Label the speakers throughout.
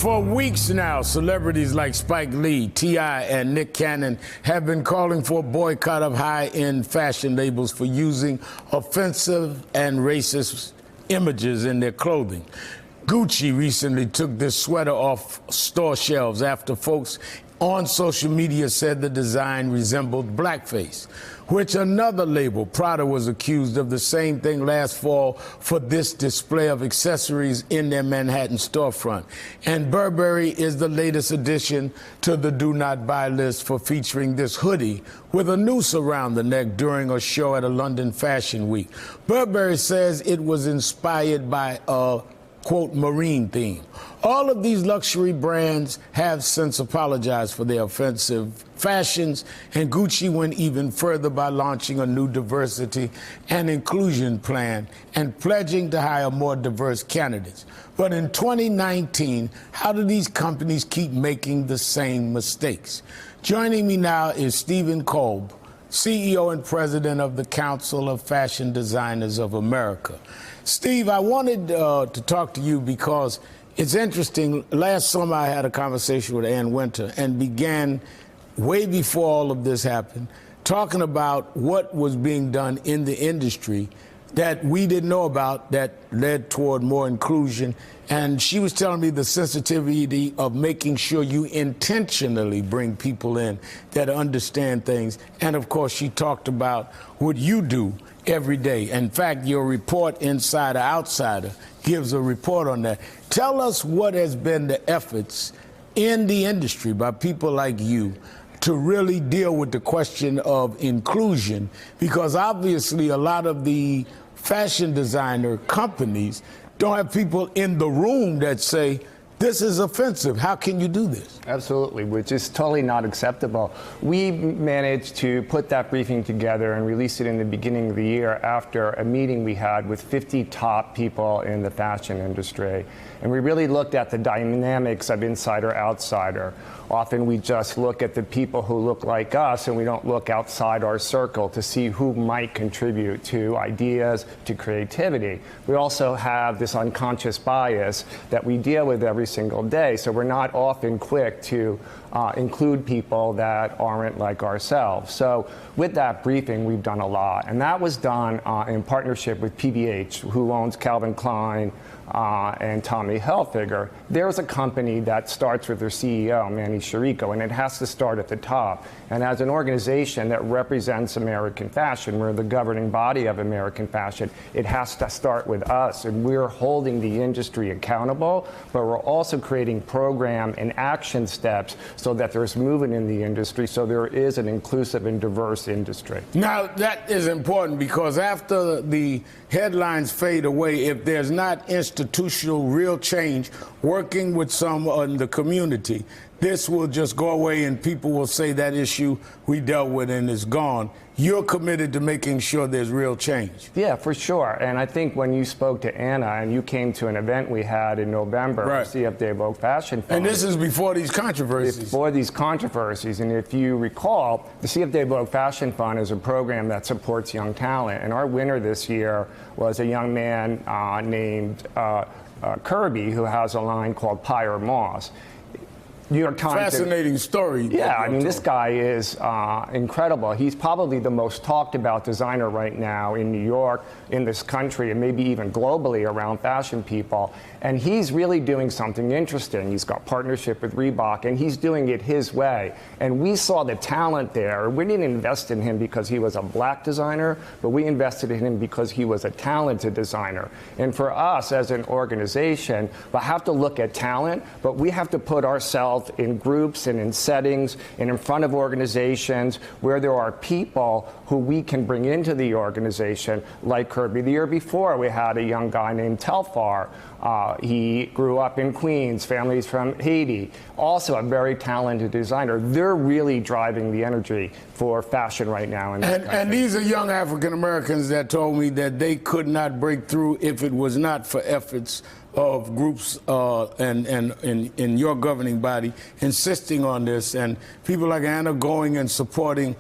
Speaker 1: For weeks now, celebrities like Spike Lee, T.I., and Nick Cannon have been calling for a boycott of high-end fashion labels for using offensive and racist images in their clothing. Gucci recently took this sweater off store shelves after folks on social media said the design resembled blackface, which another label, Prada, was accused of the same thing last fall for this display of accessories in their Manhattan storefront. And Burberry is the latest addition to the do not buy list for featuring this hoodie with a noose around the neck during a show at a London Fashion Week. Burberry says it was inspired by a quote, marine theme. All of these luxury brands have since apologized for their offensive fashions, and Gucci went even further by launching a new diversity and inclusion plan and pledging to hire more diverse candidates. But in 2019, how do these companies keep making the same mistakes? Joining me now is Stephen Kolb, CEO and President of the Council of Fashion Designers of America. Steve, I wanted to talk to you because it's interesting. Last summer I had a conversation with Ann Wintour and began, way before all of this happened, talking about what was being done in the industry that we didn't know about that led toward more inclusion. And she was telling me the sensitivity of making sure you intentionally bring people in that understand things. And of course, she talked about what you do every day. In fact, your report, Insider Outsider, gives a report on that. Tell us what has been the efforts in the industry by people like you to really deal with the question of inclusion, because obviously a lot of the fashion designer companies don't have people in the room that say, this is offensive. How can you do this?
Speaker 2: Absolutely, which is totally not acceptable. We managed to put that briefing together and release it in the beginning of the year after a meeting we had with 50 top people in the fashion industry. And we really looked at the dynamics of insider-outsider. Often we just look at the people who look like us and we don't look outside our circle to see who might contribute to ideas, to creativity. We also have this unconscious bias that we deal with every single day, so we're not often quick to include people that aren't like ourselves. So with that briefing, we've done a lot, and that was done in partnership with PVH, who owns Calvin Klein and Tommy Hilfiger. There's a company that starts with their CEO, Manny Chirico, and it has to start at the top. And as an organization that represents American fashion, we're the governing body of American fashion, it has to start with us. And we're holding the industry accountable, but we're also creating program and action steps so that there's movement in the industry, so there is an inclusive and diverse industry.
Speaker 1: Now, that is important because after the headlines fade away, if there's not institutional real change working with some in the community, this will just go away and people will say that issue we dealt with and is gone. You're committed to making sure there's real change.
Speaker 2: Yeah, for sure. And I think when you spoke to Anna and you came to an event we had in November, right, CFDA Vogue Fashion Fund.
Speaker 1: And this is before these controversies.
Speaker 2: Before these controversies. And if you recall, the CFDA Vogue Fashion Fund is a program that supports young talent. And our winner this year was a young man named Kirby, who has a line called Pyre Moss. New York Times.
Speaker 1: Fascinating story.
Speaker 2: Yeah, I mean, this guy is incredible. He's probably the most talked about designer right now in New York, in this country, and maybe even globally around fashion people. And he's really doing something interesting. He's got partnership with Reebok, and he's doing it his way. And we saw the talent there. We didn't invest in him because he was a black designer, but we invested in him because he was a talented designer. And for us as an organization, we have to look at talent, but we have to put ourselves in groups and in settings and in front of organizations where there are people who we can bring into the organization, like Kirby. The year before, we had a young guy named Telfar. He grew up in Queens, families from Haiti, also a very talented designer. They're really driving the energy for fashion right now in this country. And
Speaker 1: these are young African Americans that told me that they could not break through if it was not for efforts of groups and in your governing body insisting on this, and people like Anna going and supporting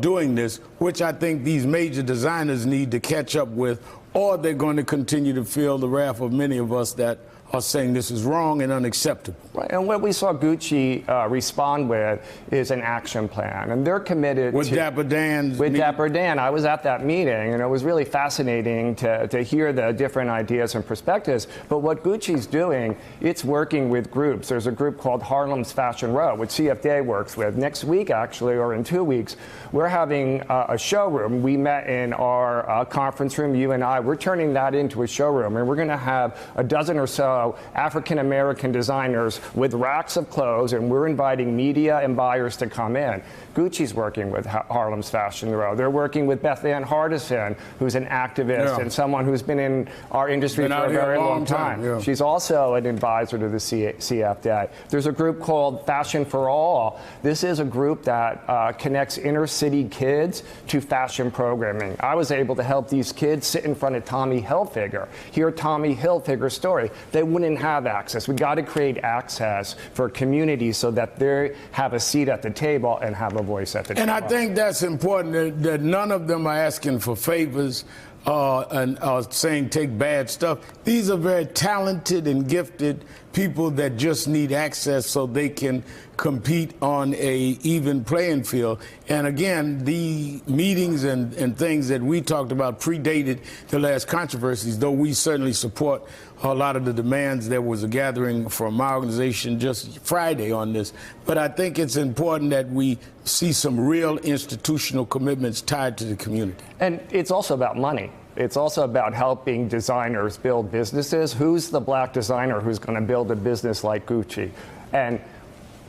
Speaker 1: doing this, which I think these major designers need to catch up with, or they're going to continue to feel the wrath of many of us that are saying this is wrong and unacceptable.
Speaker 2: Right. And what we saw Gucci respond with is an action plan, and they're committed
Speaker 1: With
Speaker 2: to
Speaker 1: Dapper Dan.
Speaker 2: with Dapper Dan. I was at that meeting, and it was really fascinating to hear the different ideas and perspectives. But what Gucci's doing, it's working with groups. There's a group called Harlem's Fashion Row, which CFDA works with. Next week, actually, or in 2 weeks, we're having a showroom. We met in our conference room, you and I. We're turning that into a showroom, and we're going to have a dozen or so African-American designers with racks of clothes, and we're inviting media and buyers to come in. Gucci's working with Harlem's Fashion Row. They're working with Beth Ann Hardison, who's an activist and someone who's been in our industry for a very long time.
Speaker 1: Yeah.
Speaker 2: She's also an advisor to the CFDA. There's a group called Fashion for All. This is a group that connects inner city kids to fashion programming. I was able to help these kids sit in front of Tommy Hilfiger, hear Tommy Hilfiger's story. They wouldn't have access. We got to create access for communities so that they have a seat at the table and have a voice at the table.
Speaker 1: And I think that's important, that none of them are asking for favors and saying take bad stuff. These are very talented and gifted people that just need access so they can compete on a even playing field. And again, the meetings and things that we talked about predated the last controversies, though we certainly support a lot of the demands. There was a gathering from my organization just Friday on this. But I think it's important that we see some real institutional commitments tied to the community.
Speaker 2: And it's also about money. It's also about helping designers build businesses. Who's the black designer who's going to build a business like Gucci? And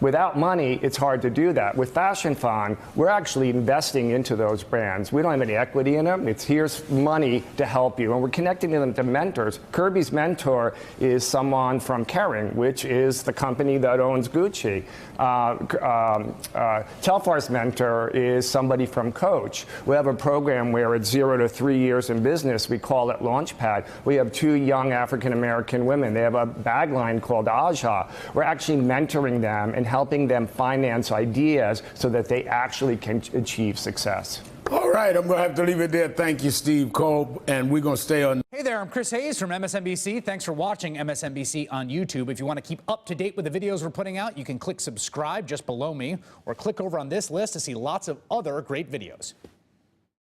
Speaker 2: without money, it's hard to do that. With Fashion Fund, we're actually investing into those brands. We don't have any equity in them. It's here's money to help you. And we're connecting them to mentors. Kirby's mentor is someone from Kering, which is the company that owns Gucci. Telfar's mentor is somebody from Coach. We have a program where it's 0 to 3 years in business. We call it Launchpad. We have 2 young African-American women. They have a bag line called Aja. We're actually mentoring them and helping them finance ideas so that they actually can achieve success.
Speaker 1: All right, I'm going to have to leave it there. Thank you, Steve Kolb, and we're going to stay on.
Speaker 3: Hey there, I'm Chris Hayes from MSNBC. Thanks for watching MSNBC on YouTube. If you want to keep up to date with the videos we're putting out, you can click subscribe just below me or click over on this list to see lots of other great videos.